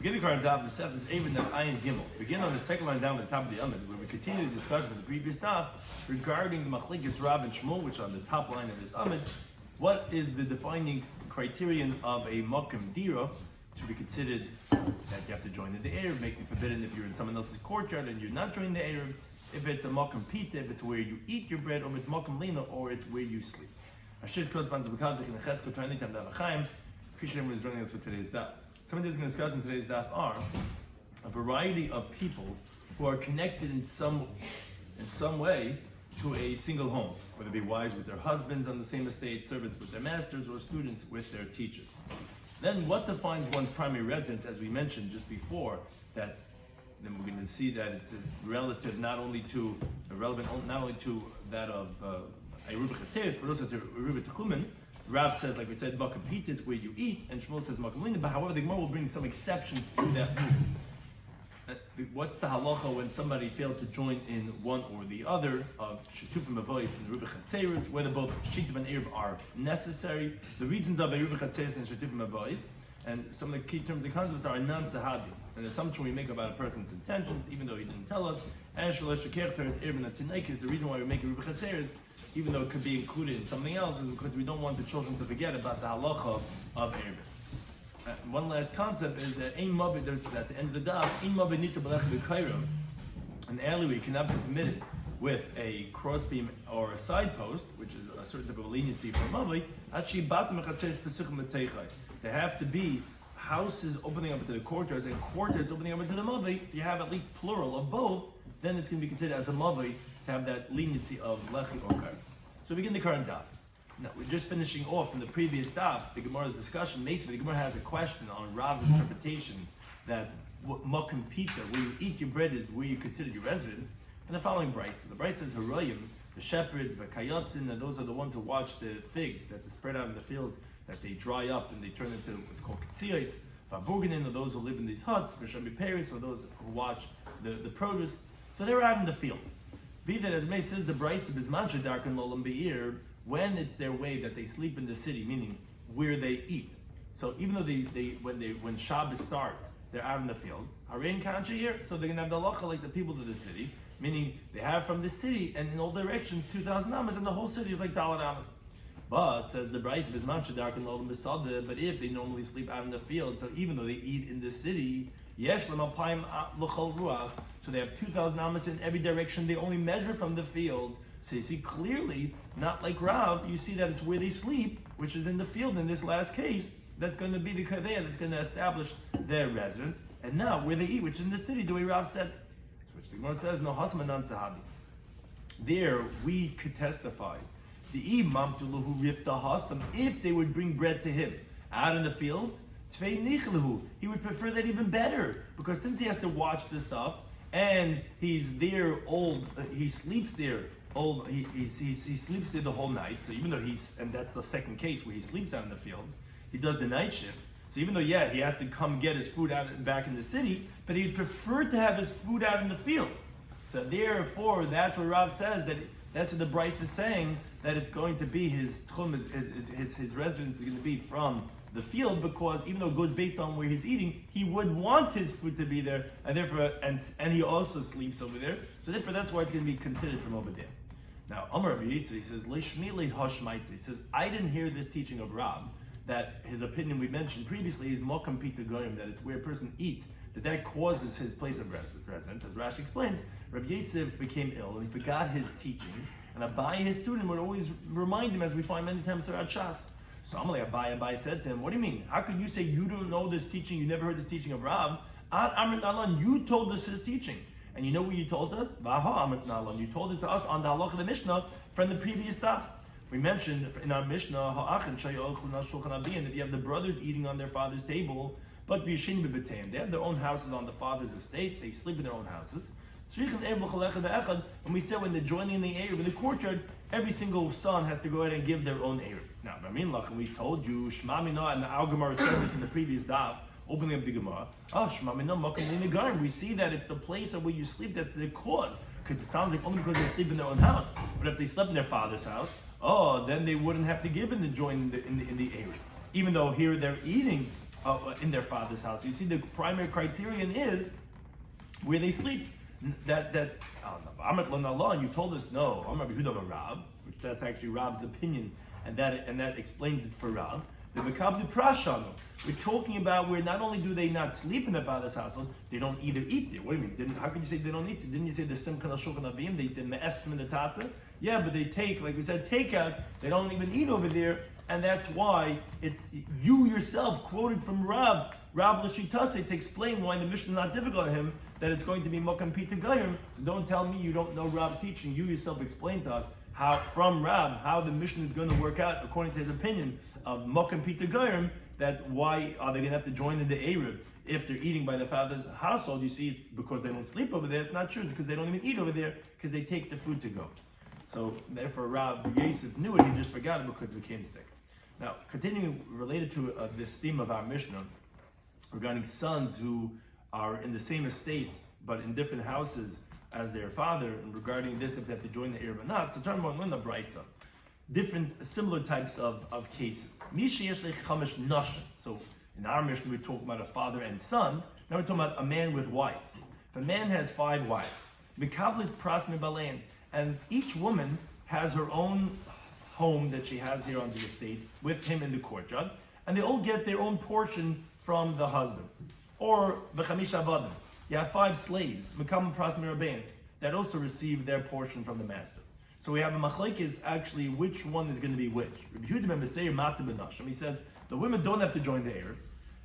Beginning of our Daf, the Seth is Eruvin Daf Ayin Gimel. Begin on the second line down at the top of the Amid, where we continue the discussion of the previous Daf regarding the Machlekes Rav and Shmuel, which are on the top line of this Amid. What is the defining criterion of a Mokum Dira to be considered that you have to join in the Eruv, making forbidden if you're in someone else's courtyard and you're not joining the Eruv, if it's a Mokum Pita, if it's where you eat your bread, or if it's Mokum Lina, or it's where you sleep. Ashish corresponds to Bekazik in the Chesko 20 Tam Daf Chaim. Appreciate everyone who's joining us for today's Daf. Some of the things we're going to discuss in today's Daf are a variety of people who are connected in some way to a single home, whether it be wives with their husbands on the same estate, servants with their masters, or students with their teachers. Then what defines one's primary residence, as we mentioned just before, that then we're going to see that it is relative not only to that of Eruvin Daf, but also to Eruvin Daf. Rav says, like we said, Mokum Pita is where you eat, and Shmuel says Mokum Lina. But however, the Gemara will bring some exceptions to that rule. What's the halacha when somebody failed to join in one or the other of Shetufim Avois and Eruvin Daf, whether both Shituf and Eruv are necessary? The reasons of Eruvin Daf and Shetufim Avois, and some of the key terms and concepts are non-sahabi, an assumption we make about a person's intentions, even though he didn't tell us. And Shalosh Shekher is Eruvin Daf is the reason why we make Eruvin Daf, even though it could be included in something else, is because we don't want the children to forget about the halacha of Eruvin. One last concept is that Ein Mavit, at the end of the Daf, Ein Mavit Nita Belech B'Kairo, an alleyway cannot be permitted with a crossbeam or a side post, which is a certain type of leniency for Mavit. There have to be houses opening up into the courtyards and courtyards opening up into the Mavit. If you have at least plural of both, then it's going to be considered as a Mavit to have that leniency of Lechi or Kar. So we begin the current Daf. Now, we're just finishing off from the previous Daf, the Gemara's discussion. Basically, the Gemara has a question on Rav's interpretation that Mokum Pita, where you eat your bread, is where you consider your residence. And the following Bryce. The Bryce says Haroyim, the shepherds, the Kayotzin, and those are the ones who watch the figs that they spread out in the fields, that they dry up and they turn into what's called Ketziyos. Vaburganin, or those who live in these huts, Veshami Paris, or those who watch the produce. So they're out in the fields. Be that as May says, the Bryce of Bismancha Darkan Lolam Be'ir, when it's their way that they sleep in the city, meaning where they eat. So even though when Shabbos starts, they're out in the fields. Harein Kancha here, so they're gonna have the halacha like the people of the city, meaning they have from the city and in all directions 2,000 amas, and the whole city is like 1,000 amas. But says the Bryce of Bismancha Darkan Lolam Besada, but if they normally sleep out in the field, so even though they eat in the city, Yesh Lamapayim L'chol Ruach, so they have 2,000 amas in every direction. They only measure from the field. So you see clearly, not like Rav, you see that it's where they sleep, which is in the field in this last case. That's going to be the kaveya that's going to establish their residence. And now where they eat, which is in the city, the way Rav said, which the Gemara says, no hasman non sahabi. There we could testify. The imam to luhu rifta hasam, if they would bring bread to him out in the fields. He would prefer that even better, because since he has to watch this stuff and he's there old, he sleeps there old, he sleeps there the whole night. So even though and that's the second case where he sleeps out in the fields, he does the night shift. So even though he has to come get his food out and back in the city, but he'd prefer to have his food out in the field. So therefore, that's what Rav says, that's what the Bryce is saying, that it's going to be his tchum, his residence is going to be from the field, because even though it goes based on where he's eating, he would want his food to be there, and therefore, and he also sleeps over there. So therefore, that's why it's going to be considered from over there. Now, Amar Rabbi Yisrael, he says, Leishmili Hashmaiti. He says, I didn't hear this teaching of Rav, that his opinion we mentioned previously is Mokum Pita Goyim, that it's where a person eats, that causes his place of residence. As Rashi explains, Rabbi Yosef became ill, and he forgot his teachings, and Abai, his student, would always remind him, as we find many times throughout Shas. So Amalei Abai said to him, what do you mean? How could you say you don't know this teaching, you never heard this teaching of Rav? Amrit Nalan, you told us his teaching. And you know what you told us? Vaha Amrit Nalan, you told it to us on the halacha of the Mishnah from the previous stuff. We mentioned in our Mishnah, Ha'achin Shayol Shulchan Abin, if you have the brothers eating on their father's table, but B'yishin B'beteim, they have their own houses on the father's estate, they sleep in their own houses. And we said when they're joining in the Eruv, in the courtyard, every single son has to go ahead and give their own Eruv. Now, and we told you, Shema Minah, and our Gemara said this in the previous Daf, opening up the Gemara. Shema Minah, Mokum Lina Garim. We see that it's the place of where you sleep, that's the cause. Because it sounds like only because they sleep in their own house. But if they slept in their father's house, then they wouldn't have to give in the join in the Eruv. Even though here they're eating in their father's house. You see, the primary criterion is where they sleep. That Amrit lo nala, and you told us no. I'm Rabbi Yehuda Rav, which that's actually Rav's opinion, and that explains it for Rav. The Mekabli Prashanu, we're talking about where not only do they not sleep in their father's household, they don't either eat there. What do you mean? How could you say they don't eat there? Didn't you say the Simcha Shulchan Avim? They did Me'estim in the Tata? Yeah, but they take, like we said, takeout. They don't even eat over there, and that's why it's you yourself quoted from Rav L'Shitase to explain why the Mishnah is not difficult to him, that it's going to be Mokam Pita Gayim. So don't tell me you don't know Rav's teaching. You yourself explain to us from Rav how the Mishnah is going to work out according to his opinion of Mokam Pita Gayim, that why are they going to have to join in the Eruv if they're eating by the father's household? You see, it's because they don't sleep over there. It's not true. It's because they don't even eat over there because they take the food to go. So therefore, Rav Yosef knew it. He just forgot it because he became sick. Now, continuing related to this theme of our Mishnah regarding sons who are in the same estate but in different houses as their father, and regarding this if they have to join the Eruv or not. So, turn about the Brisa. Different, similar types of cases. So in our Mishnah we talk about a father and sons. Now we're talking about a man with wives. If a man has 5 wives, and each woman has her own home that she has here on the estate with him in the courtyard, and they all get their own portion from the husband. Or you have 5 slaves that also receive their portion from the master. So we have a machlekes actually which one is going to be which. Rabbi Yehuda ben Beseir Mata Benashim, he says the women don't have to join the Eruv.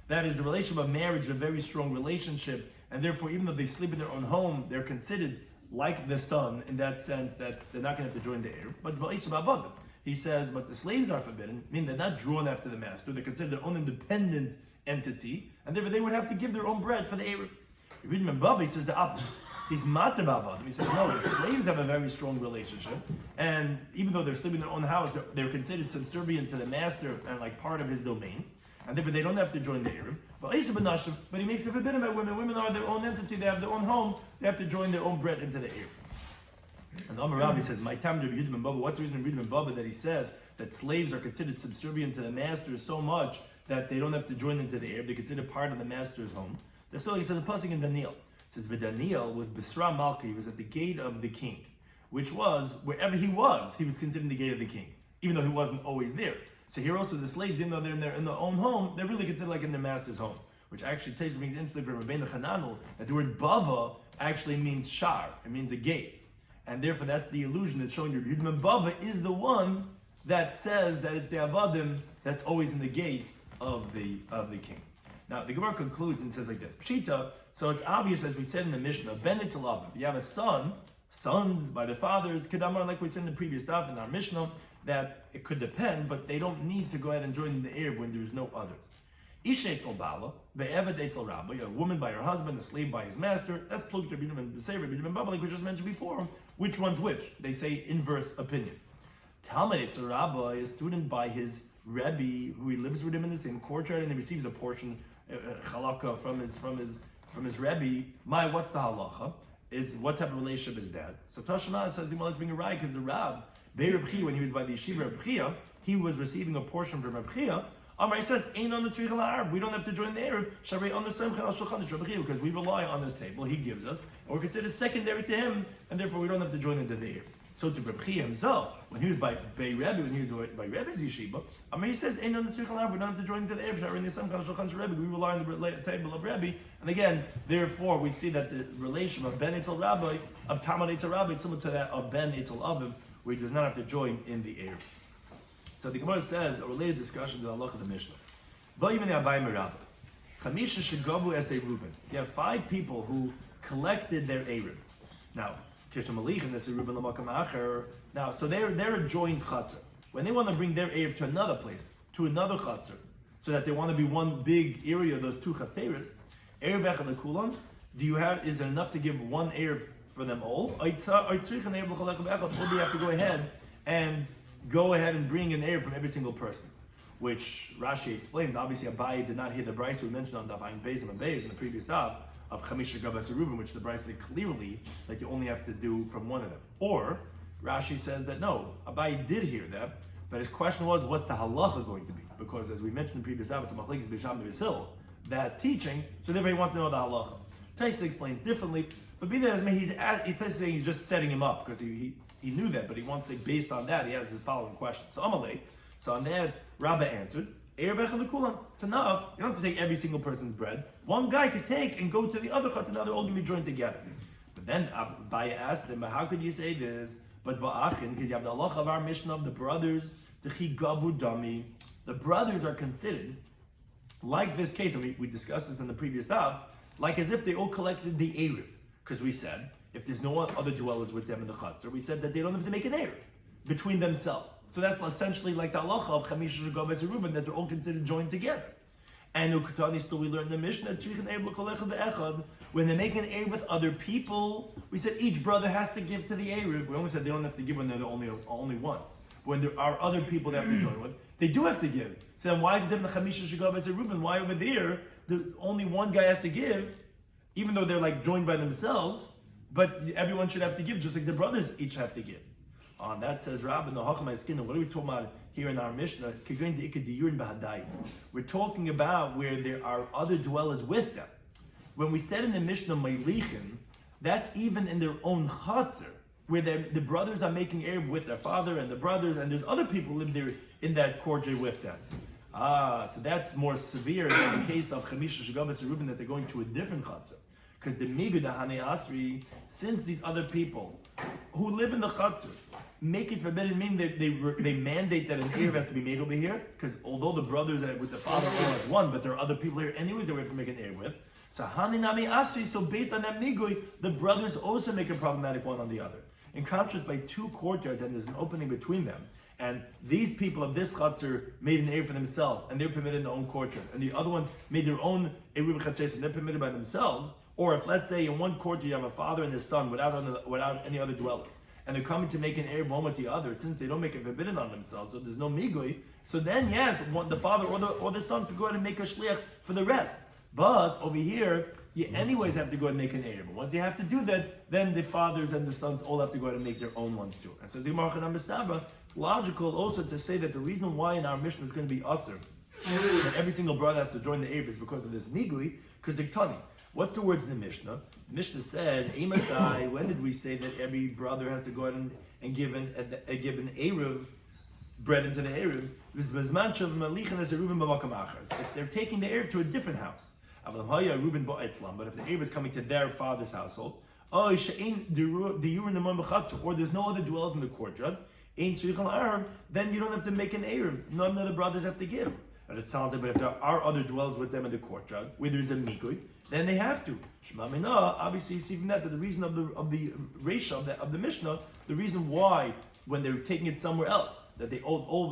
That is, the relationship of marriage, a very strong relationship, and therefore even though they sleep in their own home, they're considered like the son in that sense that they're not going to have to join the Eruv. But he says, but the slaves are forbidden, meaning they're not drawn after the master, they're considered their own independent entity, and therefore they would have to give their own bread for the Eruv. Eruvin Daf, he says the opposite. He's matavavad. He says no. The slaves have a very strong relationship, and even though they're sleeping in their own house, they're considered subservient to the master and like part of his domain, and therefore they don't have to join the Eruv. But he makes it forbidden by women. Women are their own entity. They have their own home. They have to join their own bread into the Eruv. And Amar Rabbi says, "My time to Yehuda ben Baba." What's the reason in Yehuda ben Baba that he says that slaves are considered subservient to the master so much that they don't have to join into the Eruv? They're considered part of the master's home. So he says a pasuk in Daniel. It says, but Daniel was Bisra Malki, he was at the gate of the king, which was, wherever he was considered the gate of the king, even though he wasn't always there. So here also the slaves, even though they're in their own home, they're really considered like in their master's home, which actually takes me interesting from Rabbeinu Chananel, that the word Bava actually means shar, it means a gate. And therefore that's the illusion that's showing Rabbi Yehuda ben Bava is the one that says that it's the Avadim that's always in the gate of the king. Now, the Gemara concludes and says like this. Pshita, so it's obvious, as we said in the Mishnah, Ben Itzel Aviv. You have a son, sons by the fathers, Kedamar, like we said in the previous stuff in our Mishnah, that it could depend, but they don't need to go ahead and join the Eruv when there's no others. Isha Itzel Bala, Ve'eved Itzel Rabba, you have a woman by her husband, a slave by his master. That's Plug to Rabbi Yehuda ben Baba, like we just mentioned before. Which one's which? They say inverse opinions. Talmud Itzel Rabba is a student by his Rebbe, who he lives with him in the same courtyard, and he receives a portion chalaka from his Rebbe. What's the halacha? Is what type of relationship is that? So Tashma says, well, let's bring a right because the Rav, when he was by the yeshiva Reb Chia, he was receiving a portion from Reb Chia. He says, ain't on the tzricha la'arab. We don't have to join the Eruv. Sharei on the semchen al shulchan Reb Chia, because we rely on this table he gives us, and we're considered secondary to him, and therefore we don't have to join into the Eruv. So to Reb Chia himself, when he was by Rebbe, when he was by Rebbe's yeshiva, he says, ain't on the tzricha la'arab. We don't have to join into the Eruv. Sharei on the semchen al shulchan Rebbe. We rely on the table of Rebbe, and again, therefore we see that the relation of Ben Eitzel Rabbi, of Talmud Eitzel Rabbi, is similar to that of Ben Eitzel Aviv, where he does not have to join in the Eruv. So the Gemara says a related discussion to the halacha of the Mishnah. You have 5 people who collected their Eruv. Now, now, so they're a joint chatzar. When they want to bring their Eruv to another place, to another chatzar, so that they want to be one big area, those 2 chatzeres, is there enough to give one Eruv for them all? Or do you have to go ahead and bring an Eruv from every single person? Which Rashi explains. Obviously, Abai did not hear the Brisa we mentioned on Daf Beis and Beis in the previous Daf of Chamisha Gabas Eruvin, which the Brisa said clearly that you only have to do from one of them. Or Rashi says that no, Abai did hear that, But his question was, what's the halacha going to be? Because as we mentioned in previous episodes, that teaching, so therefore he wanted to know the halacha. Taisa explained differently, but be that as may, he's saying he's just setting him up because he knew that, but he wants to say based on that, he has the following question. So Amalei, so on that, Rabbi answered, it's enough. You don't have to take every single person's bread. One guy could take and go to the other chutz, and now they're all going to be joined together. But then Abaye asked him, how could you say this? But va'achin, because you have the halacha of our Mishnah of the brothers, the chigavu dami. The brothers are considered, like this case, and we discussed this in the previous daf, like as if they all collected the Eruv. Because we said, if there's no other dwellers with them in the chutzner, we said that they don't have to make an Eruv between themselves. So that's essentially like the halacha of Chamisha Shagabes Eruvin, that they're all considered joined together. And Ukatani still we learned in the Mishnah, when they make an Eruv with other people, we said each brother has to give to the Eruv. We only said they don't have to give when they're the only ones. When there are other people they have to join with, they do have to give. So then why is it different than Chamisha Shagabes Eruvin? Why over there, only one guy has to give, even though they're like joined by themselves, but everyone should have to give, just like the brothers each have to give. On that says Rabbi no Hacham Skin. What are we talking about here in our Mishnah? We're talking about where there are other dwellers with them. When we said in the Mishnah Meilichin, that's even in their own chatzar, where the brothers are making eruv with their father and the brothers, and there's other people live there in that courtyard with them. So that's more severe than the case of Chamisha Shagabes Eruvin, that they're going to a different chatzar. Because the Migud, the Hanei Asri, since these other people who live in the chatzar make it forbidden, meaning that they mandate that an eruv has to be made over here, because although the brothers with the father all as one, but there are other people here anyways that we have to make an eruv with. So Hanei Nami Asri, so based on that Migui, the brothers also make a problematic one on the other. In contrast, by two courtyards and there's an opening between them, and these people of this chatzar made an eruv for themselves, and they're permitted in their own courtyard, and the other ones made their own eruv chatzar, and they're permitted by themselves. Or if, let's say, in one courtyard you have a father and his son without any other dwellers, and they're coming to make an eruv one with the other, since they don't make it forbidden on themselves, so there's no migui, so then yes, the father or the son could go ahead and make a shliach for the rest. But over here, you anyways have to go ahead and make an eruv. Once you have to do that, then the fathers and the sons all have to go ahead and make their own ones too. And so the Gemara Chanam Mistaba, it's logical also to say that the reason why in our Mishnah is going to be usher, that every single brother has to join the eruv, is because of this migui, because the tani. What's the words in the Mishnah? The Mishnah said, Eimasai, when did we say that every brother has to go ahead and give an eruv, bread into the eruv? If they're taking the eruv to a different house. But if the eruv is coming to their father's household, or there's no other dwellers in the courtyard, then you don't have to make an eruv. None of the brothers have to give. But it sounds like, but if there are other dwellers with them in the courtyard, where there's a mikui, then they have to. Shema Mina, obviously you see from that the reason of the Reisha of the Mishnah, the reason why when they're taking it somewhere else, that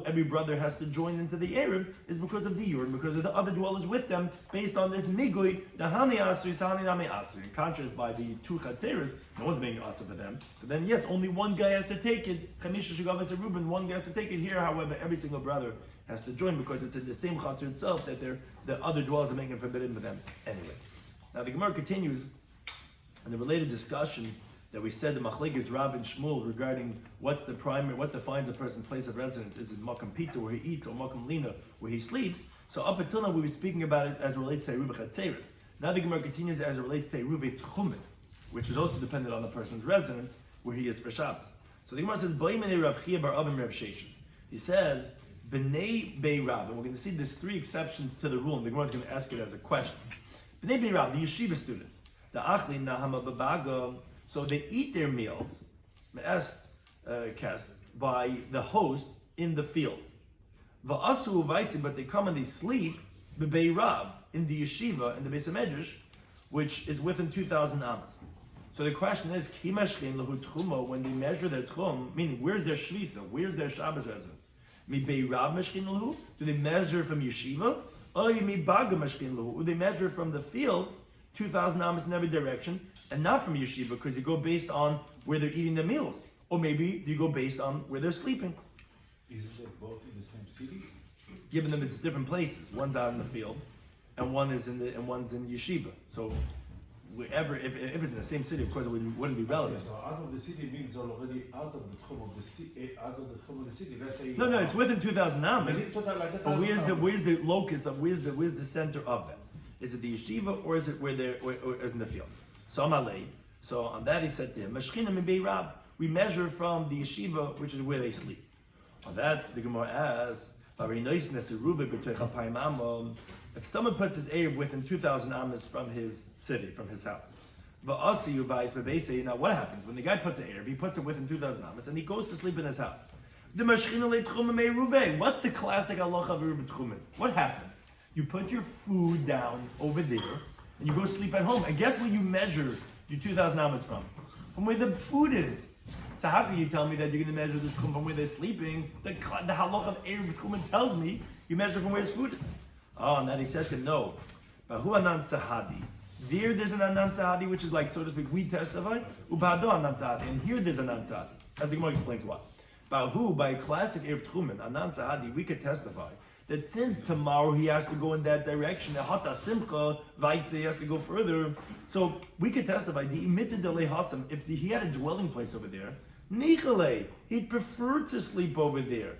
every brother has to join into the eruv, is because of the yur, because of the other dwellers with them, based on this migui, the hani asri, hani nami asri. In contrast, by the two chatzeres, no one's being asr for them. So then, yes, only one guy has to take it. Chamisha Shagabes Eruvin, one guy has to take it. Here, however, every single brother has to join because it's in the same chatzer itself that the other dwellers are making it forbidden with them anyway. Now the Gemara continues in the related discussion that we said the Machlekes Rav and Shmuel regarding what defines a person's place of residence. Is it Makam Pita where he eats or Makam Lina where he sleeps? So up until now we were speaking about it as it relates to Eruv Chatzeres. Now the Gemara continues as it relates to Eruv Tchumen, which is also dependent on the person's residence where he is for Shabbos. So the Gemara says Ba'imene Rav Chia bar Avim Rav Sheshes. He says B'nei Bei Rav, and we're going to see there's three exceptions to the rule, and the Gemara is going to ask it as a question. B'nei Bei Rav, the yeshiva students, the Achli Nahama Babaga, so they eat their meals, by the host in the field. Va'asu uvaisi, but they come and they sleep B'Bei Rav, in the yeshiva, in the Beis HaMedrash, which is within 2,000 amas. So the question is, Kimashchin lahu tchumo, when they measure their tchum, meaning where's their shvisa, where's their Shabbos residence? Mi Bei Rav mashchin lahu? Do they measure from yeshiva? Or mi Baga mashchin lahu? Do they measure from the fields, 2,000 amas in every direction, and not from yeshiva, because you go based on where they're eating their meals, or maybe you go based on where they're sleeping. Isn't it both in the same city? Given them, it's different places. One's out in the field, and one's in yeshiva. So wherever, if it's in the same city, of course it wouldn't be relevant. So out of the city means already out of the tchum of the city. Out of the tchum of the city. Let's say. No, it's within 2,000 amas. But where's the locus of where's the center of that? Is it the yeshiva or is it where they're or is it in the field? So Amalei. So on that he said to him, Mashchina min Beirab. We measure from the yeshiva, which is where they sleep. On that the Gemara asks, if someone puts his Erev within 2,000 amas from his city, from his house, now what happens when the guy puts an Erev? He puts it within 2,000 amas and he goes to sleep in his house. What's the classic halacha of Eruvin Daf? What happens? You put your food down over there and you go sleep at home. And guess where you measure your 2,000 amas from? From where the food is. So how can you tell me that you're going to measure the tchum from where they're sleeping? The halacha of Eruvin Daf tells me you measure from where his food is. Oh, and then he said to him, no. Bahu anan sahadi. There's an anan sahadi, which is like, so to speak, we testify. Ubado anan sahadi. And here there's an anan sahadi. As the Gemara explains why. Bahu, by classic Erev Tchumen, anan sahadi, we could testify that since tomorrow he has to go in that direction, hata simcha, vaite, he has to go further. So we could testify, the imited hasam, if he had a dwelling place over there, nichale, he'd prefer to sleep over there.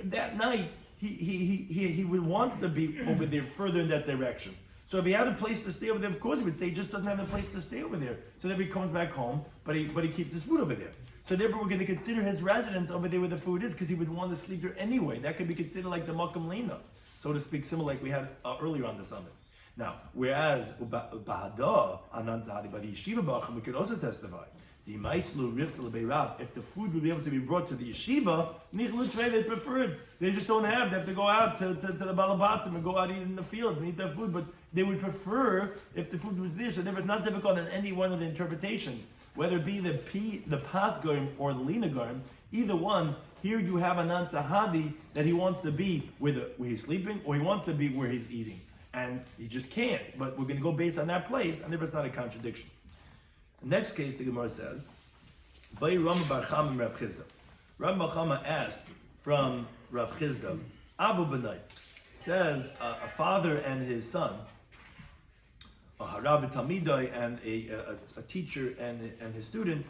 That night, he would want to be over there further in that direction. So if he had a place to stay over there, of course he would say he just doesn't have a place to stay over there. So then he comes back home, but he keeps his food over there. So therefore we're going to consider his residence over there where the food is because he would want to sleep there anyway. That could be considered like the Makam Lena, so to speak, similar like we had earlier on the summit. Now, whereas Bahada Anan Sahadi by the Yeshiva Bacham, we could also testify. The Maislu Riftal Beirab, if the food would be able to be brought to the yeshiva, they prefer it. They just don't have, they have to go out to the Balabatim and go out eat in the field and eat their food, but they would prefer if the food was there. So therefore it's not difficult in any one of the interpretations, whether it be the Pas Gorim or the Lina Gorim, either one, here you have Anan Sahadi that he wants to be where he's sleeping or he wants to be where he's eating. And he just can't, but we're going to go based on that place, and therefore it's not a contradiction. The next case, the Gemara says, Bay Rama Bar Chama and Rav Chisda. Rav Bar Chama asked from Rav Chisda, Abu Benai, says a father and his son, a Harav Talmidai and a teacher and his student.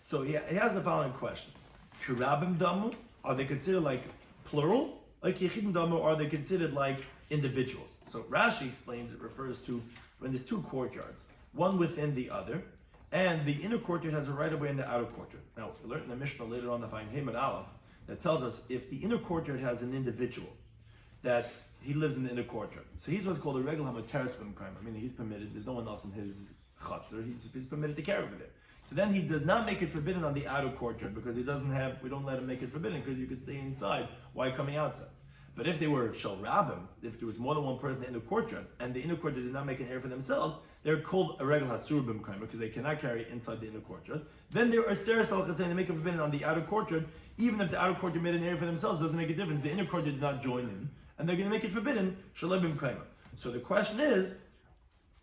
So he has the following question: Kirabim Damu, are they considered like plural? Like Yechidim Damu, are they considered like individuals? So Rashi explains it refers to when there's two courtyards, one within the other. And the inner courtyard has a right of way in the outer courtyard. Now, we learned in the Mishnah later on, the Fain Haim and Aleph, that tells us if the inner courtyard has an individual, that he lives in the inner courtyard. So he's what's called a regular hamateres b'mkayim. I mean, he's permitted, there's no one else in his chutzner, he's permitted to carry over there. So then he does not make it forbidden on the outer courtyard, because we don't let him make it forbidden, because you could stay inside while coming outside. But if they were shal rabbim, if there was more than one person in the inner courtyard, and the inner courtyard did not make an area for themselves, they're called a regular hasur b'mkayim because they cannot carry inside the inner courtyard. Then there are seres halachas saying they make it forbidden on the outer courtyard, even if the outer courtyard made an area for themselves, doesn't make a difference. The inner courtyard did not join in, and they're going to make it forbidden shalei b'mkayim. So the question is,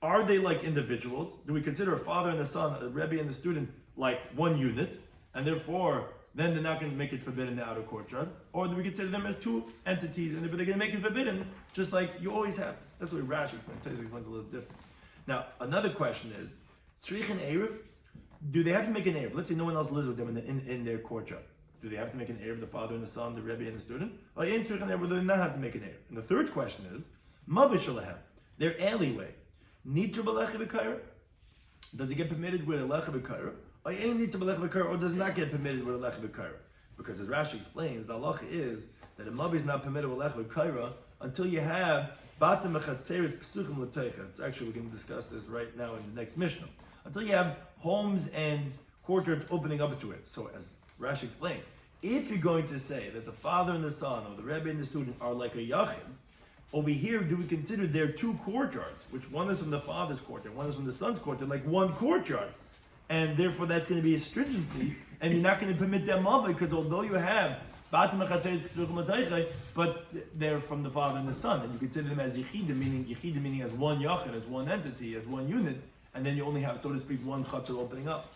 are they like individuals? Do we consider a father and a son, a rebbe and a student, like one unit, and therefore then they're not going to make it forbidden in the outer courtyard? Or do we consider them as two entities, and if they're going to make it forbidden, just like you always have? That's what Rashi explains. Taisa explains a little different. Now, another question is, Tzrich and Erev, do they have to make an Erev? Let's say no one else lives with them in their courtyard. Do they have to make an Erev, the father and the son, the rebbe and the student? Or in Tzrich and Erev, do they not have to make an Erev? And the third question is, Mavish Alehem, their alleyway, Nitra B'lecha B'kaira? Does it get permitted with a Lecha B'kaira? Or ain't Nitra B'lecha B'kaira, or does it not get permitted with a Lecha B'kaira? Because as Rashi explains, the halacha is that a Mavi is not permitted with a Lecha B'kaira until you have Batim Mechatzeres Psuchim L'Teicha. Actually, we're going to discuss this right now in the next Mishnah. Until you have homes and courtyards opening up to it. So, as Rashi explains, if you're going to say that the father and the son, or the rebbe and the student, are like a yachid, over here, do we consider their two courtyards, which one is from the father's courtyard, one is from the son's courtyard, like one courtyard, and therefore that's going to be a stringency, and you're not going to permit them of it because although you have but they're from the father and the son, and you consider them as yichidim, meaning as one yachid, as one entity, as one unit, and then you only have, so to speak, one chutzner opening up.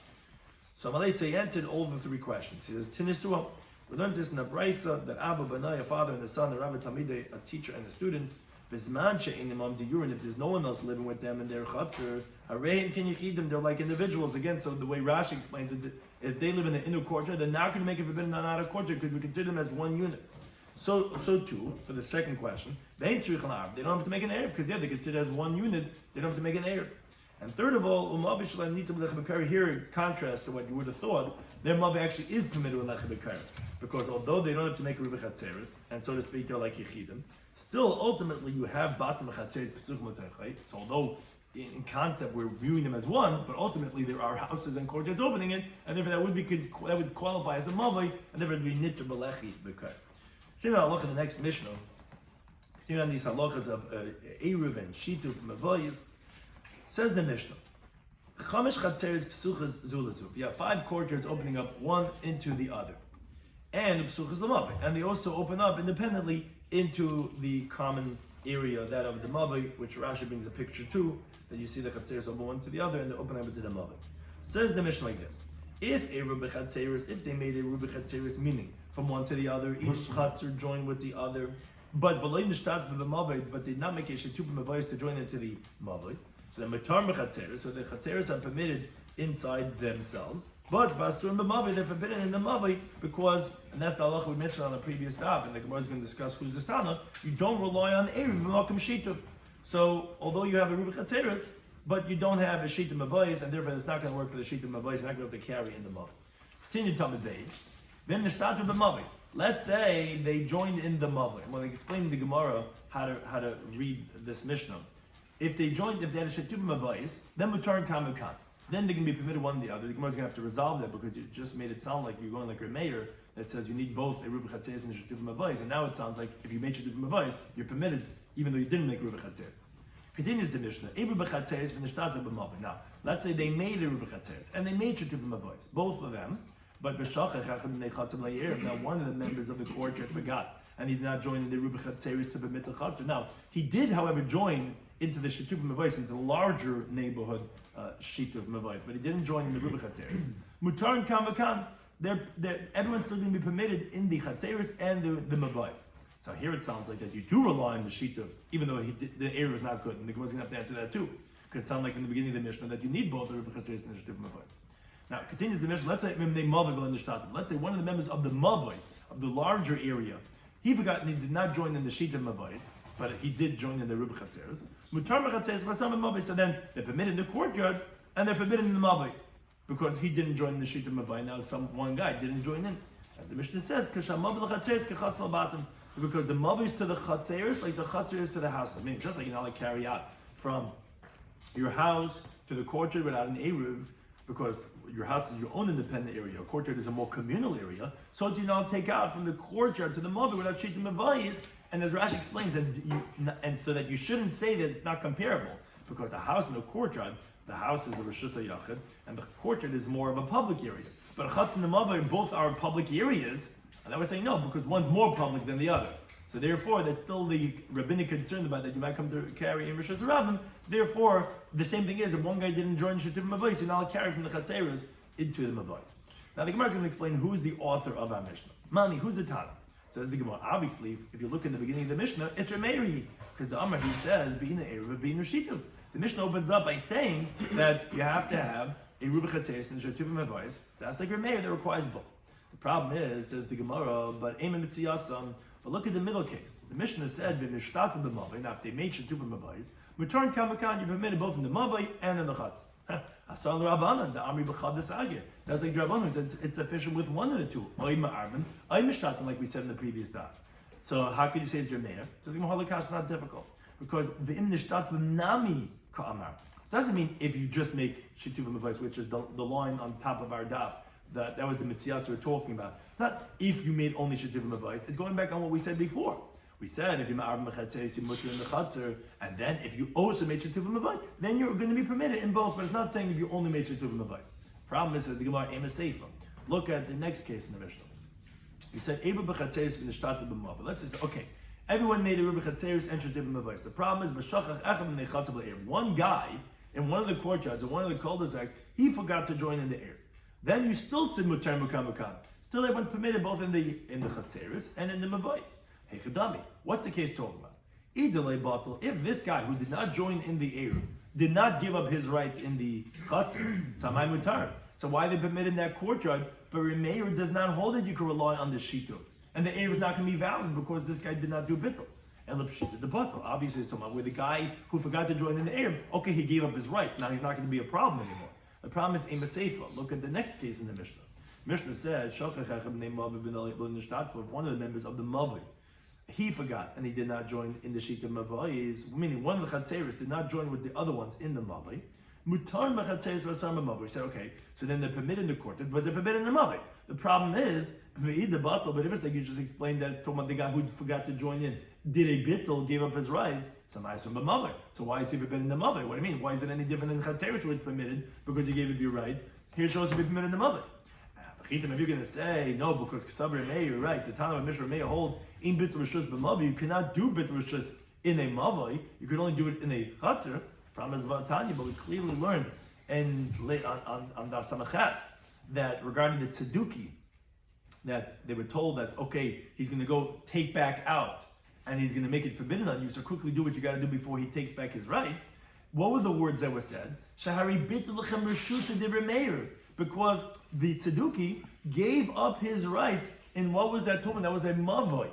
So Malay say answered all the three questions. He says, Tinistua, we learned this in the Braisa that Abba Benai, a father and the son, the Rabbi Talmidei, a teacher and a student, Bisman she'ein imam diyurin, if there's no one else living with them in their chatzar, harein ken yichidim, they're like individuals. Again, so the way Rashi explains it, if they live in the inner courtyard, they're not going to make it forbidden on outer courtyard because we consider them as one unit. So too, for the second question, they don't have to make an Erev, because they're considered as one unit, they don't have to make an Erev. And third of all, here in contrast to what you would have thought, their mother actually is permitted with Lechem B'Kar. Because although they don't have to make a Rubi Chatzeres, and so to speak, they're like Yechidim, still ultimately you have Batim Chatzeres Pesuch Motechai. So although in concept we're viewing them as one, but ultimately there are houses and courtyards opening it, and therefore that would qualify as a Mavai, and therefore it would be Nitr B'Lechi B'Kar. Continue on look at the next Mishnah. Continue on these halachas of Eruvin, Shituf, Mavayis. Says the Mishnah, Chamesh Chatzeres Pesuchas Zulazu. You have 5 courtyards opening up one into the other. And Pesuchas Lamavai. And they also open up independently into the common area, that of the Mavai, which Rashi brings a picture to, that you see the Chatzeres open one to the other and they open up into the Mavai. Says the Mishnah like this, if they made a Rubi Chatzeres, meaning from one to the other, each Chatzer joined with the other, but did not make a Shetupim Mavais to join into the Mavai. So the Chatzeres are permitted inside themselves, but Vasur and Mavai, they're forbidden in the Mavai because, and that's the halacha we mentioned on the previous daf, and the Gemara is going to discuss who's the Stana, you don't rely on Eruv B'Malkim Shituf. So, although you have a Rubi Chatzeres, but you don't have a Shituf Mavais, and therefore it's not going to work for the Shituf Mavais, it's not going to be able to carry in the Mavai. Continue Talmud Beis. Then the Shtatu B'Mavai. Let's say they joined in the Mavai. I'm going to explain to the Gemara how to read this Mishnah. If they had a Shetuvim Mavais, then Mutar Kam V'Kan. Then they can be permitted one or the other. The Gemara is going to have to resolve that because you just made it sound like you're going like your mayor that says you need both a Rubi Chatzeres and a Shetuvim Mavais. And now it sounds like if you made Shetuvim Mavais, you're permitted even though you didn't make Rubi Chatzeres. Continues the Mishnah. Now, let's say they made a Rubi Chatzeres and they made Shetuvim Mavais, both of them. But now one of the members of the courtyard forgot and he did not join in the Rubi Chatzeres to permit the Chatzar. Now, he did, however, join into the Shetuvim Mavais, into the larger neighborhood Shetuvim Mavais, but he didn't join in the Rubi Chatzeres. Mutar and Kam V'Kan, everyone's still going to be permitted in the Chatzeres and the Mavais. So here it sounds like that you do rely on the Shetuv, even though the area is not good, and the Gemara is going to have to answer that too. Because it sounds like in the beginning of the Mishnah that you need both the Rubi Chatzeres and the Shetuvim Mavais. Now, continues the Mishnah, let's say let's say one of the members of the Mavai, of the larger area, he forgot and he did not join in the Shetuvim Mavais, but he did join in the Rubi Chatzeres. Mutar Chatzeres Vasam and Mavai. So then they're permitted in the courtyard and they're forbidden in the Mavai because he didn't join in the Shetuvim Mavai. Now one guy didn't join in, as the Mishnah says, because the Mavai is to the Chatzeres like the Chatzer is to the house. I mean, just like you know, like carry out from your house to the courtyard without an Eruv, because your house is your own independent area, a courtyard is a more communal area, so do you not take out from the courtyard to the Mavai without Shetuvim Mavais. And as Rashi explains, and so that you shouldn't say that it's not comparable, because the house and the courtyard, the house is a Rishus HaYachid, and the courtyard is more of a public area. But a Chatz and the Mavai both are public areas, and I would say no, because one's more public than the other. So therefore, that's still the rabbinic concern about that you might come to carry in Rishus HaRabbim. Therefore, the same thing is, if one guy didn't join Shetuvim Mavais, you're not carry from the Chatzeres into the Mavais. Now the Gemara is going to explain who's the author of our Mishnah. Mani, who's the Tana? Says the Gemara. Obviously, if you look in the beginning of the Mishnah, it's Rameiri, because the Amar he says, "Bein Eruv, bein Shituf." The Mishnah opens up by saying that you have to have a Rubi Chatzeres and Shetuvim Mavais. That's like Rameiri that requires both. The problem is, says the Gemara, but Eimen Mitziyasam. But look at the middle case. The Mishnah said, "V'nishtatu b'Mavai." Now, if they made Shetuvim Mavais, Mutar Kam V'Kan, you're permitted both in the Mavai and in the Chatz. Asal Rabbanan, the Amri B'Chad Desagir. That's like Rabbanan who says it's sufficient with one of the two. Oy Ma'arban, Oy Mishtatim, like we said in the previous daf. So how could you say it's your mayor? Says the Holocaust is not difficult because the Im Nishtatim Nami Ka'amar doesn't mean if you just make Shetuvim Mavais, which is the line on top of our daf. That was the Mitzvahs we're talking about. It's not if you made only Shetuvim Mavais. It's going back on what we said before. We said if you ma'arv mechatzeres, you mutter in the chatzar, and then if you also made Shetuvim Mavais, then you're going to be permitted in both. But it's not saying if you only made Shetuvim Mavais. Problem is, says the Gemara, Ema Seifa. Look at the next case in the Mishnah. We said Eva b'chatzeres in the shtatu b'mavai. Let's say, okay, everyone made a Rubi Chatzeres and Shetuvim Mavais. The problem is b'shachach echad nechatzah b'leir. One guy in one of the courtyards or one of the cul-de-sacs, he forgot to join in the air. Then you still said mutar mukam mukam. Still, everyone's permitted both in the Chatzeres and in the Mavais. Hey, Chadami, what's the case talking about? If this guy who did not join in the Eruv did not give up his rights in the Chatzar, Samai Mutar. So why they permit in that courtyard? But Remeir does not hold that you can rely on the Shituf. And the Eruv is not going to be valid because this guy did not do Bittul. And the Batal. Obviously, it's talking about where the guy who forgot to join in the Eruv, okay, he gave up his rights. Now he's not going to be a problem anymore. The problem is Ema Seifa. Look at the next case in the Mishnah. Mishnah says, if one of the members of the Mavi, he forgot and he did not join in the Shita Mavai, meaning one of the Chatzeris did not join with the other ones in the Mavi. Mutar Machatzeris Vasam Mavi. He said, okay, so then they're permitted in the court, but they're forbidden in the Mavi. The problem is, but if it's like you just explained that it's talking about the guy who forgot to join in, did a bittul, gave up his rights, so why is he forbidden in the Mavi? What do you mean? Why is it any different than Chatzeris where it's permitted because you gave up your rights? Here it shows to be permitted in the Mavi. If you're going to say no, because Ksaber Meir, you're right. The Tana of Mishnah Meir holds in Bit Rishus b'Mavi. You cannot do Bit Rishus in a Mavi. You can only do it in a Chatzar. Problem is Vatanya, but we clearly learned and on Daf Samachas that regarding the Tzeduki, that they were told that okay, he's going to go take back out and he's going to make it forbidden on you. So quickly do what you got to do before he takes back his rights. What were the words that were said? Shahari Bit Lechem Rishus Dibra Meir. Because the Tzeduki gave up his rights in what was that Tumen? That was a Mavoi.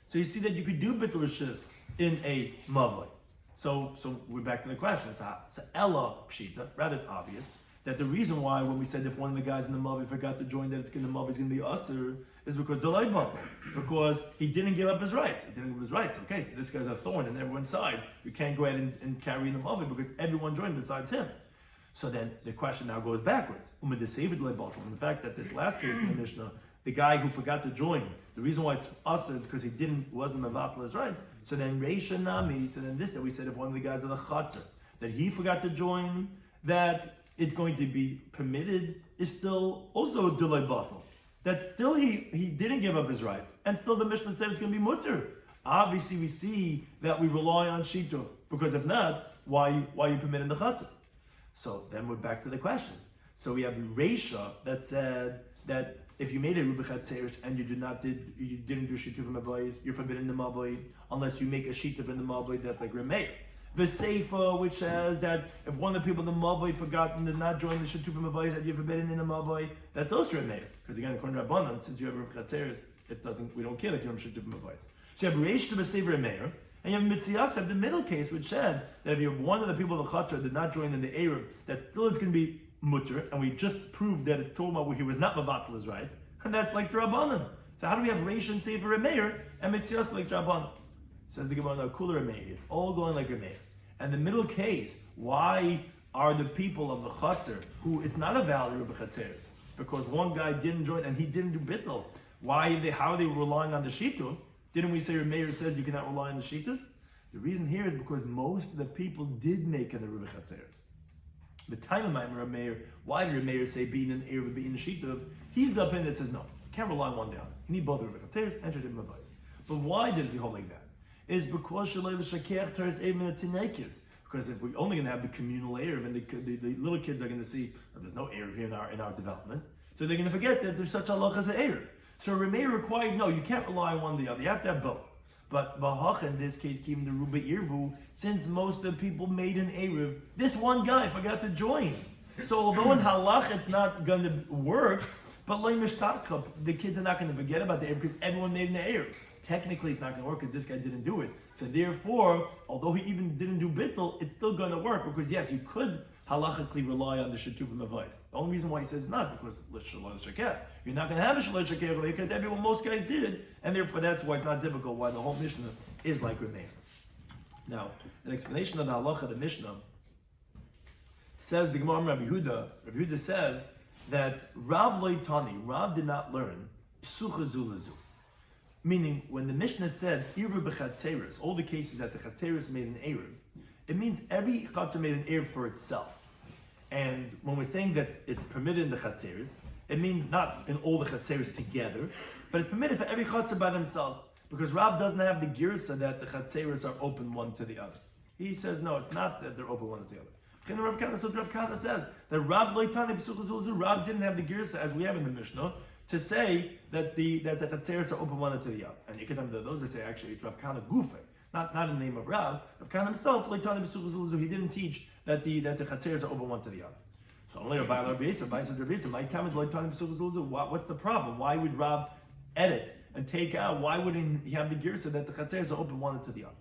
So you see that you could do Bitul Rishus in a Mavoi. So we're back to the question. So Ella Pshita, rather it's obvious, that the reason why when we said if one of the guys in the Mavi forgot to join that the Mavi is going to be Usr is because Delay Batal. Because he didn't give up his rights. He didn't give up his rights. Okay, so this guy's a thorn in everyone's side. You can't go ahead and carry in the Mavi because everyone joined besides him. So then the question now goes backwards. From the fact that this last case in the Mishnah, the guy who forgot to join, the reason why it's us is because he wasn't mevatel his rights. So then Reisha Nami, so then this that we said if one of the guys in the Chatzar, that he forgot to join, that it's going to be permitted, is still also delay batal. That still he didn't give up his rights, and still the Mishnah said it's going to be mutter. Obviously we see that we rely on Shituf, because if not, why you permit in the Chatzar? So then we're back to the question. So we have Reisha that said that if you made a Rubi Chatzeris and you didn't do Shituf in Mavayis, you're forbidden in the Mavay unless you make a Shituf in the Mavay, that's like Remeir. The Seifa, which says that if one of the people in the Mavay forgot and did not join the Shituf in Mavayis, that you're forbidden in the Mavay, that's also Remeir. Because again, according to Rabbanan, since you have Rubi Chatzeris, we don't care that you're on Shituf in Mavayis. So you have Reisha to B'Seifa Remeir. And you have Mitzias, the middle case, which said that if you're one of the people of the Chatzar did not join in the Eruv, that still is going to be mutter, and we just proved that it's told about where he was not mevatel his rights, and that's like the Rabbanan. So how do we have Reish and Sefer Remeir and Mitzias like Rabbanan? Says the Gemara, no, cooler Remeir. It's all going like Remeir. And the middle case, why are the people of the Chatzar, who it's not a value of the Chatzeres, because one guy didn't join and he didn't do bittul, how are they relying on the Shituf? Didn't we say Remeir said you cannot rely on the Shituf? The reason here is because most of the people did make an Eruv Chatzeres. The time of Remeir, why did Remeir say being an Eruv, being a Shituf? He's the opinion that says no, you can't rely on one down. You need both Eruv Chatzeres and Shituf Mavais. But why did he hold like that? Is because Shalei l'Shakech Teres Even Tinekis. Because if we're only going to have the communal Eruv and the little kids are going to see there's no Eruv here in our development, so they're going to forget that there's such a halach as an Eruv. So Remeir required, no, you can't rely on one or the other. You have to have both. But Vahach in this case came to Ruba Irvu, since most of the people made an Eruv, this one guy forgot to join. So although in halach it's not going to work, but the kids are not going to forget about the Eruv because everyone made an Eruv. Technically it's not going to work because this guy didn't do it. So therefore, although he even didn't do bittul, it's still going to work because yes, you could halachically rely on the Shetuvim Avais. The only reason why he says not, because you're not going to have a Shalai Shakeh because most guys did it, and therefore that's why it's not difficult, why the whole Mishnah is like Remeir. Now, an explanation of the halacha of the Mishnah says the Gemara Rabbi Yehuda says that Rav Loitani, Rav did not learn Psucha Zulazu. Meaning, when the Mishnah said Eruv b'Chatzeres, all the cases that the Chatzeres made an Eruv, it means every Chatzar made an Eruv for itself. And when we're saying that it's permitted in the Chatzeres, it means not in all the Chatzeres together, but it's permitted for every Chatzar by themselves. Because Rav doesn't have the girsa that the Chatzeres are open one to the other. He says, no, it's not that they're open one to the other. So Rav Kana says that Rav Loitani B'Sucha Zulazu, Rav didn't have the girsa as we have in the Mishnah, to say that the Chatzeres are open one to the other. And you can have those that say actually it's Rav Kana Gufe, Not in the name of Rav. Rav Kahana himself, he didn't teach that the chatzeres are open one to the other. So only Rabbi what's the problem? Why would Rav edit and take out? Why wouldn't he have the girsa that the chatzeres are open one to the other?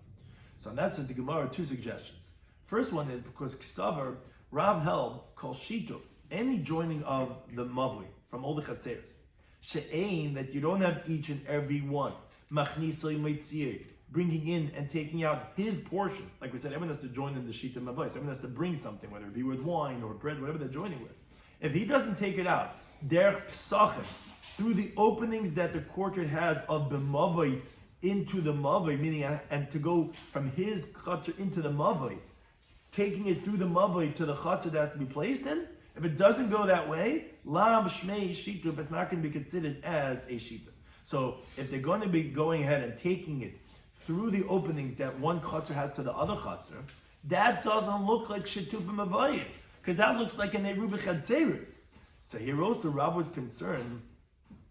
So and that says the Gemara two suggestions. First one is because Ksavar, Rav held called shituf, any joining of the mavli from all the chatzeres, she'ain, that you don't have each and every one, machnisa yitziyeh, bringing in and taking out his portion. Like we said, everyone has to join in the shita mavli. Everyone has to bring something, whether it be with wine or bread, whatever they're joining with. If he doesn't take it out, derech psachim, through the openings that the courtyard has of the mavli into the mavli, meaning and to go from his chutzner into the mavli, taking it through the mavli to the chutzner that has to be placed in. If it doesn't go that way, lam shmei shituf, it's not going to be considered as a shituf. So if they're going to be going ahead and taking it through the openings that one chutzner has to the other chutzner, that doesn't look like shitufim avayis, because that looks like an Eruvin Daf. So here also Rav was concerned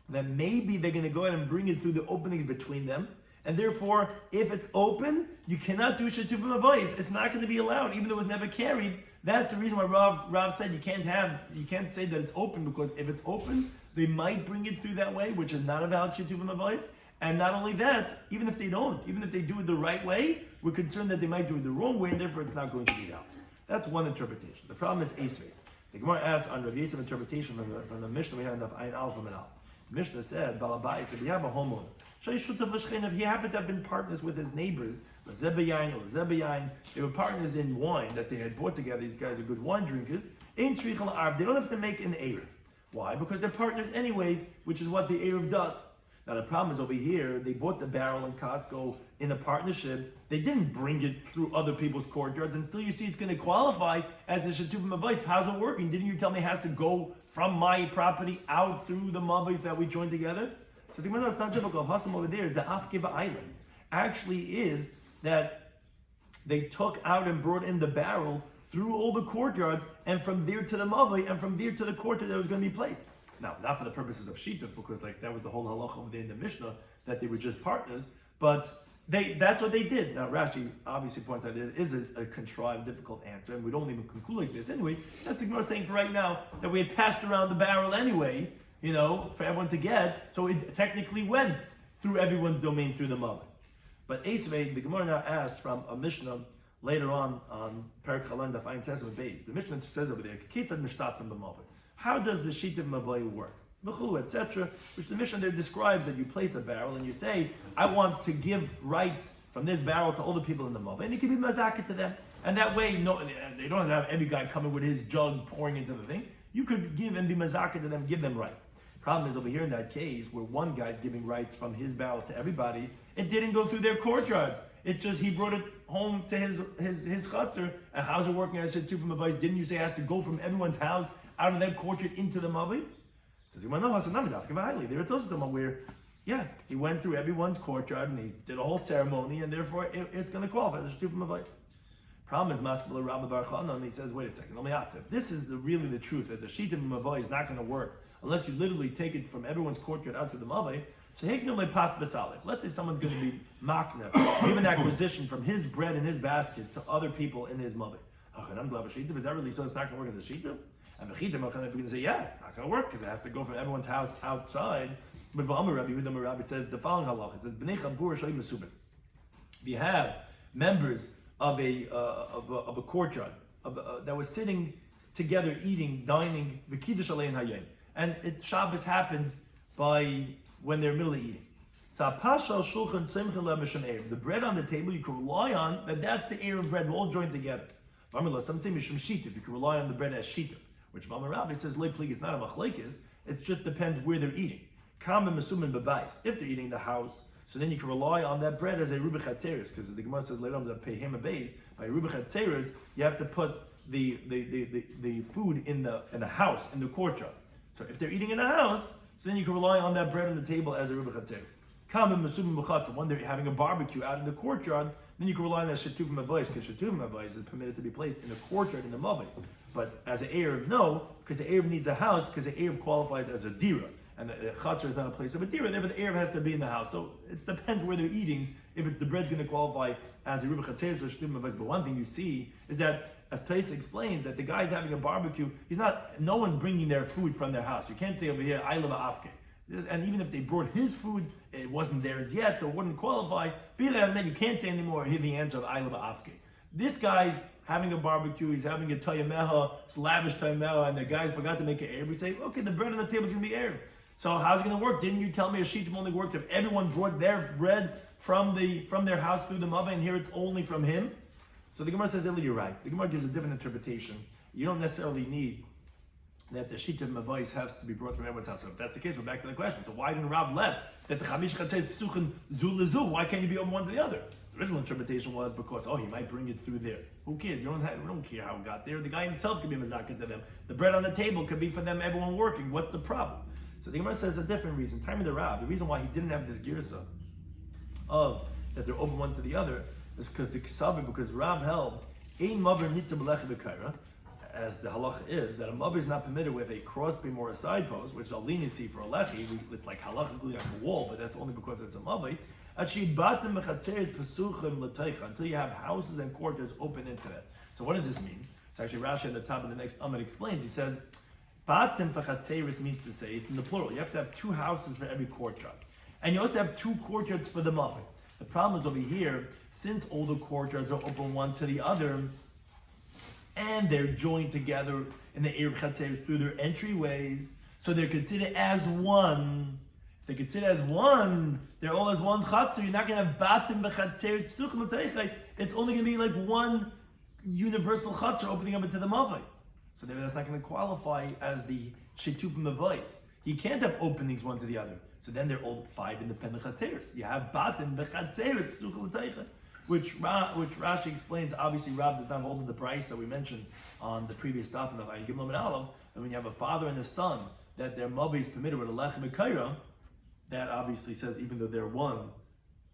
that maybe they're going to go ahead and bring it through the openings between them, and therefore, if it's open, you cannot do shitufim avayis. It's not going to be allowed, even though it was never carried. That's the reason why Rav said you can't say that it's open, because if it's open, they might bring it through that way, which is not a valid shitufim avayis. And not only that, even if they do it the right way, we're concerned that they might do it the wrong way, and therefore it's not going to be valid. That's one interpretation. The problem is Esrei. The Gemara asks on Rav Yosef interpretation from the Mishnah we had enough Ayin Aleph and Aleph. The Mishnah said, Balabai said, if you have a homeowner, if he happened to have been partners with his neighbors, they were partners in wine that they had bought together. These guys are good wine drinkers. They don't have to make an Eruv. Why? Because they're partners anyways, which is what the Eruv does. Now the problem is over here, they bought the barrel in Costco in a partnership. They didn't bring it through other people's courtyards, and still you see it's going to qualify as a shatufim avayis. How's it working? Didn't you tell me it has to go from my property out through the mavayis that we joined together? So the Gemara, it's not difficult. Hasam over there is the afkiva island. Actually is that they took out and brought in the barrel through all the courtyards, and from there to the mavay, and from there to the courtyard that was going to be placed. Now, not for the purposes of shituf, because that was the whole halacha over there in the Mishnah, that they were just partners, but that's what they did. Now, Rashi obviously points out it is a contrived, difficult answer, and we don't even conclude like this anyway. That's the Gemara saying for right now that we had passed around the barrel anyway, for everyone to get, so it technically went through everyone's domain through the mother. But Esvei, the Gemara now asks from a Mishnah later on Perek Chalan Daf Ayin Tes Beis. The Mishnah says over there, "Ketzad mishtat from the mother." How does the sheet of mavai work? V'chulu, etc. Which the Mishnah there describes that you place a barrel and you say, I want to give rights from this barrel to all the people in the mavai, and you can be mazakit to them. And that way, they don't have every guy coming with his jug pouring into the thing. You could give and be mazakit to them, give them rights. Problem is over here in that case, where one guy's giving rights from his barrel to everybody, it didn't go through their courtyards. It just, he brought it home to his chutzner. And how's it working? I said too from advice, didn't you say it has to go from everyone's house out of that courtyard into the mavi? Says there it's also the where, he went through everyone's courtyard and he did a whole ceremony, and therefore it's going to qualify as a from advice. Problem is, Maskal Rabbi Bar Chana, and he says, wait a second, this is really the truth, that the sheet of Mavai is not going to work unless you literally take it from everyone's courtyard out to the Mavai. So let's say someone's going to be makna, give an acquisition from his bread in his basket to other people in his Mavai. Is that really so it's not going to work in the sheet? And the Chitim are going to say, not going to work because it has to go from everyone's house outside. But Rabbi says the following halach. It says, if you have members of a courtyard that was sitting together, eating, dining, and Shabbos happened by when they're middle of eating. The bread on the table you can rely on that's the air of bread. We're all joined together. Some say mishum shituf. You can rely on the bread as shituf, which Rabbi says it's not a machlekes. It just depends where they're eating. If they're eating the house, so then you can rely on that bread as a Eruvin Daf, because the Gemara says later on that pay him a base by Eruvin Daf, you have to put the food in the house, in the courtyard. So if they're eating in a house, so then you can rely on that bread on the table as a Eruvin Daf. When they're having a barbecue out in the courtyard, then you can rely on that shetuvim avos, because shetuvim avos is permitted to be placed in the courtyard in the mavai. But as an Erev, no, because the Erev needs a house, because the Erev qualifies as a dira. and the chutzner is not a place of a dira, therefore the Erev has to be in the house. So it depends where they're eating, if the bread's going to qualify as a Eruvin Chatzeres or Shtum Mavais. But one thing you see is that, as Taisa explains, that the guy's having a barbecue, no one's bringing their food from their house. You can't say over here, I live afke. And even if they brought his food, it wasn't theirs yet, so it wouldn't qualify. Be that as you can't say anymore, hear the answer of I live afke. This guy's having a barbecue, he's having a toyameha, it's lavish toyameha, and the guys forgot to make an Erev. We say, okay, the bread on the table is going to be Erev. So how's it going to work? Didn't you tell me a shittim only works if everyone brought their bread from their house through the mava, and here it's only from him? So the Gemara says, Eli, you're right. The Gemara gives a different interpretation. You don't necessarily need that the shittim mavais has to be brought from everyone's house. So if that's the case, we're back to the question. So why didn't Rav let that the chamish chatzeres psuchen zu lezu? Why can't you be on one to the other? The original interpretation was because, he might bring it through there. Who cares? We don't care how it got there. The guy himself could be mazakin to them. The bread on the table could be for them, everyone working. What's the problem? So the Gemara says a different reason. Time of the Rav, the reason why he didn't have this girsa of that they're open one to the other is because Rav held ein maver nita b'lechi b'kaira, as the halacha is that a maver is not permitted with a crossbeam or a side post, which is a leniency for a lechi. It's like halacha glued on the wall, but that's only because it's a maver. Until you have houses and courtyards open into that. So what does this mean? It's actually Rashi at the top of the next Amid explains. He says, Batim v'chatzeres means to say, it's in the plural. You have to have 2 houses for every courtyard. And you also have 2 courtyards for the maver. The problem is over here, since all the courtyards are open one to the other, and they're joined together in the Erev Chatzeres through their entryways, so they're considered as one. If they're considered as one, they're all as one Chatzer. You're not going to have Batim v'Chatzeres Psuchim L'Teichai. It's only going to be like one universal Chatzer opening up into the Mavai. So that's not going to qualify as the Shetufim Mavais. You can't have openings one to the other. So then they're all 5 independent Chatzeres. You have Batim v'Chatzeres Psuchim L'Teichai. Which Rashi explains, obviously Rav does not hold the price that we mentioned on the previous Daf of Gimel and Aleph, and when you have a father and a son, that their mother is permitted with a lechem ekayra, that obviously says even though they're one,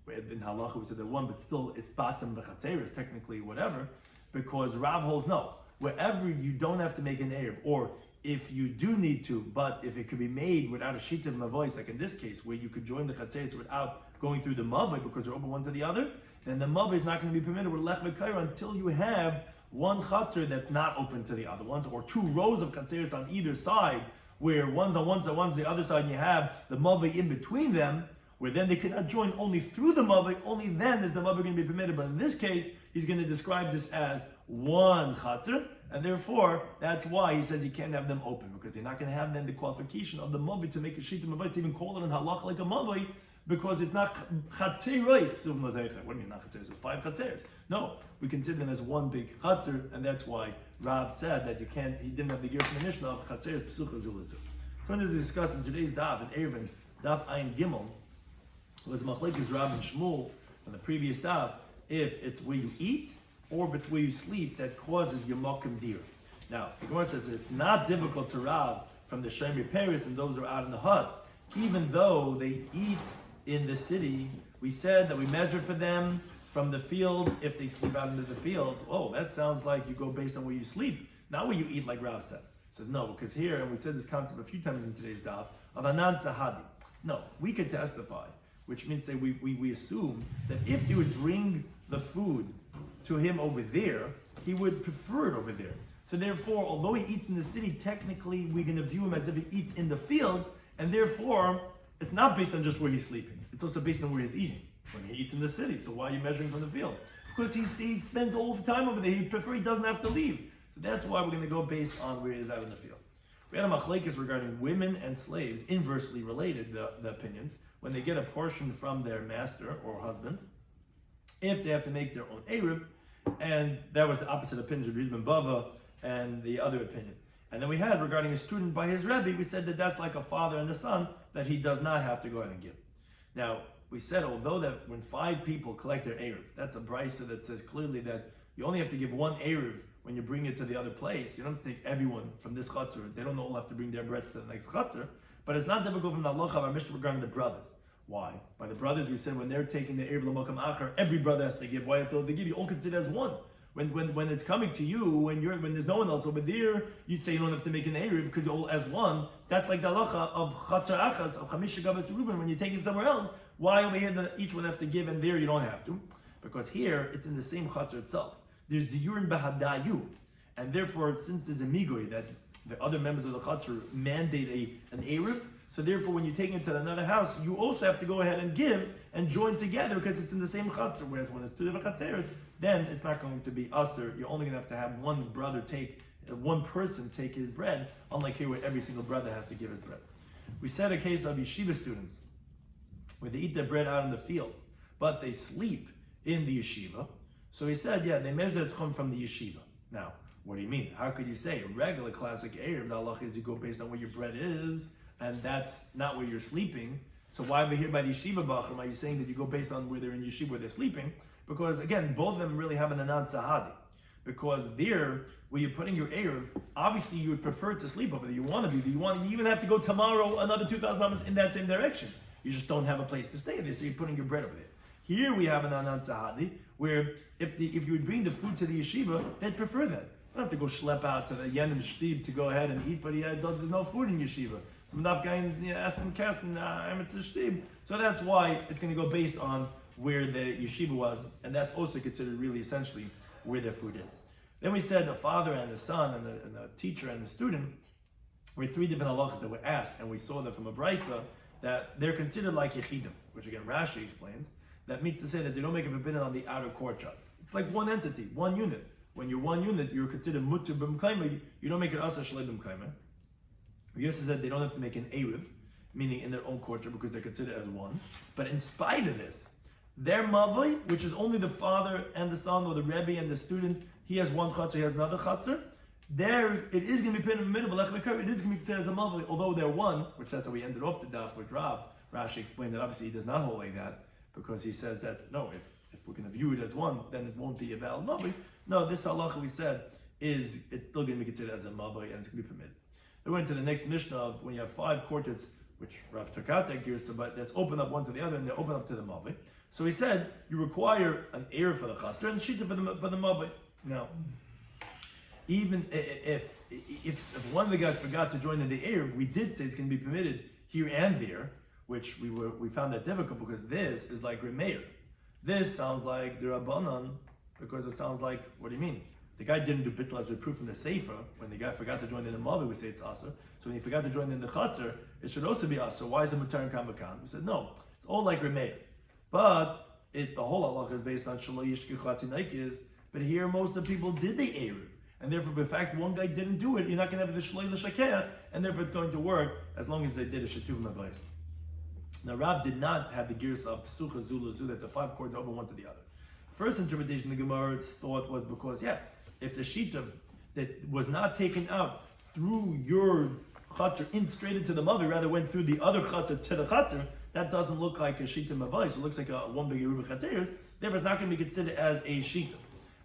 in halacha we said they're one, but still it's batim v'chatzeres, technically whatever, because Rav holds no. Wherever you don't have to make an erev, or if you do need to, but if it could be made without a sheet of mavois, like in this case, where you could join the chatzeres without going through the mavoi because they're open one to the other, then the mavoi is not going to be permitted with lech v'kaira until you have one chatzer that's not open to the other ones, or 2 rows of chatzeres on either side, where one's on one side, one's on the other side, and you have the mavoi in between them, where then they cannot join only through the mavoi, only then is the mavoi going to be permitted. But in this case, he's going to describe this as one chatzer, and therefore, that's why he says you can't have them open, because you're not going to have then the qualification of the mavoi to make a sheet of mavoi, to even call it in halach like a mavoi, because it's not chatzeros. What do you mean not chatzeros? It's 5 chatzeros. No, we consider them as one big chatzer, and that's why Rav said that you can't. He didn't have the gear from the Mishnah of chatzeros psucha zulazu. So when this is discussed in today's Daf in Eruvin Daf Ayin Gimel, was machlekes Rav and Shmuel on the previous Daf, if it's where you eat or if it's where you sleep that causes your mokum dir. Now the Gemara says it's not difficult to Rav from the Shloimy Paris and those who are out in the huts, even though they eat in the city. We said that we measure for them from the field if they sleep out into the fields. Oh, that sounds like you go based on where you sleep, not where you eat, like Rav says. He says no, because here, and we said this concept a few times in today's daf, of anan sahadi. No, we could testify, which means that we assume that if they would bring the food to him over there, he would prefer it over there. So therefore, although he eats in the city, technically we're going to view him as if he eats in the field, and therefore it's not based on just where he's sleeping. It's also based on where he's eating. When he eats in the city, so why are you measuring from the field? Because he spends all the time over there. He doesn't have to leave. So that's why we're going to go based on where he is out in the field. We had a machlekes regarding women and slaves, inversely related, the opinions, when they get a portion from their master or husband, if they have to make their own eruv, and that was the opposite opinion of Rabbi Bava and the other opinion. And then we had regarding a student by his Rebbe, we said that that's like a father and a son, that he does not have to go ahead and give. Now, we said although that when 5 people collect their eruv, that's a brisa that says clearly that you only have to give one eruv when you bring it to the other place. You don't take everyone from this chutzner. They don't all have to bring their bread to the next chutzner. But it's not difficult from the halacha of our Mishnah regarding the brothers. Why? By the brothers, we said when they're taking the eruv l'makam acher, every brother has to give. Why have to give? You all consider as one. When it's coming to you, when there's no one else over there, you'd say you don't have to make an Eruv because you're all as one. That's like the halacha of Chatzar Achas, of Chamisha Gavas Eruvin. When you're taking somewhere else, why over here each one has to give and there you don't have to? Because here it's in the same Chatzar itself. There's the Yurin Bahadayu. And therefore, since there's a Migoy that the other members of the Chatzar mandate an Eruv, so therefore when you take it to another house, you also have to go ahead and give and join together because it's in the same Chatzar. Whereas when it's two different Chatzeres, then it's not going to be usher. You're only going to have one brother one person take his bread, unlike here where every single brother has to give his bread. We said a case of yeshiva students where they eat their bread out in the field, but they sleep in the yeshiva. So he said, they measure the tchum from the yeshiva. Now, what do you mean? How could you say a regular classic Erev, the halach is you go based on where your bread is, and that's not where you're sleeping. So why over here by the yeshiva bachram are you saying that you go based on where they're in yeshiva, where they're sleeping? Because again, both of them really have an anan sahadi. Because there, where you're putting your Erev, obviously you would prefer to sleep over there. You want to be. You even have to go tomorrow another 2,000 amos in that same direction. You just don't have a place to stay there, so you're putting your bread over there. Here we have an anan sahadi, where if you would bring the food to the yeshiva, they'd prefer that. You don't have to go schlep out to the yenim shtib to go ahead and eat, but there's no food in yeshiva. Some daf guy essen kasten emetz shtib. So that's why it's going to go based on where the yeshiva was, and that's also considered really essentially where their food is. Then we said the father and the son and the teacher and the student were three different halachas that were asked, and we saw that from a brisa that they're considered like yechidim, which again Rashi explains. That means to say that they don't make a forbidden on the outer courtyard. It's like one entity, one unit. When you're one unit, you're considered mutter b'mkaima. You don't make it asa shalei b'mkaima. We also said they don't have to make an eruv, meaning in their own courtyard because they're considered as one. But in spite of this, their mavoi, which is only the father and the son, or the rebbe and the student, he has one chatzar, he has another chatzar. There, it is going to be put in the middle. It is going to be considered as a mavoi, although they're one, which that's how we ended off the daf with Rav. Rashi explained that obviously he does not hold like that because he says that no, if we're going to view it as one, then it won't be a valid mavoi. No, this halacha we said it's still going to be considered as a mavoi and it's going to be permitted. Then we went to the next mishnah of when you have 5 courtyards, which Rav took out that gear, but that's open up one to the other and they open up to the mavoi. So he said you require an ear for the chatzar and shita for the mavoi. Now, even if one of the guys forgot to join in the eir, we did say it's going to be permitted here and there, which we found that difficult because this is like Remeir. This sounds like the Rabbanan because it sounds like, what do you mean? The guy didn't do bittul as we proof from the Sefer. When the guy forgot to join in the mavoi, we say it's asa. So when he forgot to join in the chatzar, it should also be asa. Why is it mutar and kamakan? We said no, it's all like Remeir. But the whole halach is based on shelo yishkichu hatinaikis. But here most of the people did the eruv. And therefore, in fact, one guy didn't do it, you're not going to have the shloi l'shakeach, and therefore it's going to work as long as they did a shetuv mavayis. Now, Rav did not have the gears of psucha zulazu that the 5 cords open one to the other. First interpretation the Gemara's thought was because, if the shitav that was not taken out through your chatzar in straight into the mavoi, rather went through the other chatzar to the chatzar, that doesn't look like a shita mavayis. It looks like a one big Eruvin chatzeres. Therefore, it's not going to be considered as a shita.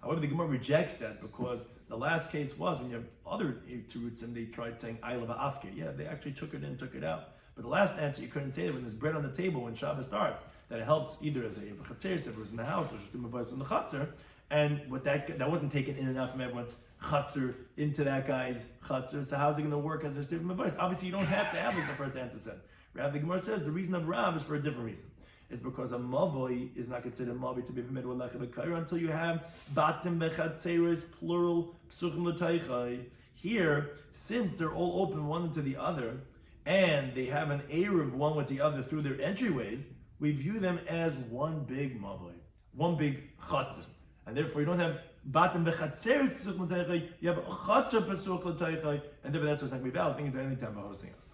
However, the Gemara rejects that because the last case was when you have other terutzim and they tried saying Aylava Afke. Yeah, they actually took it in, took it out. But the last answer, you couldn't say that when there's bread on the table when Shabbos starts, that it helps either as a chatzer, if it was in the house, or Shetum Abayis in the chatzer, and with that wasn't taken in and out from everyone's chatzer into that guy's chatzer. So how's it going to work as a Shetum Abayis? Obviously, you don't have to have what the first answer said. Rather, the Gemara says the reason of Rav is for a different reason. It's because a mavoi is not considered mavoi to be permitted with lechi l'kaira until you have batim v'chatzeres, plural, psuchim l'taychai. Here, since they're all open one into the other, and they have an eruv one with the other through their entryways, we view them as one big mavoi, one big chatzah. And therefore you don't have batim v'chatzeres psuchim l'taychai, you have a chatzah psuch l'taychai, and therefore that's what's not going to be valid. Think of any time about hosting us.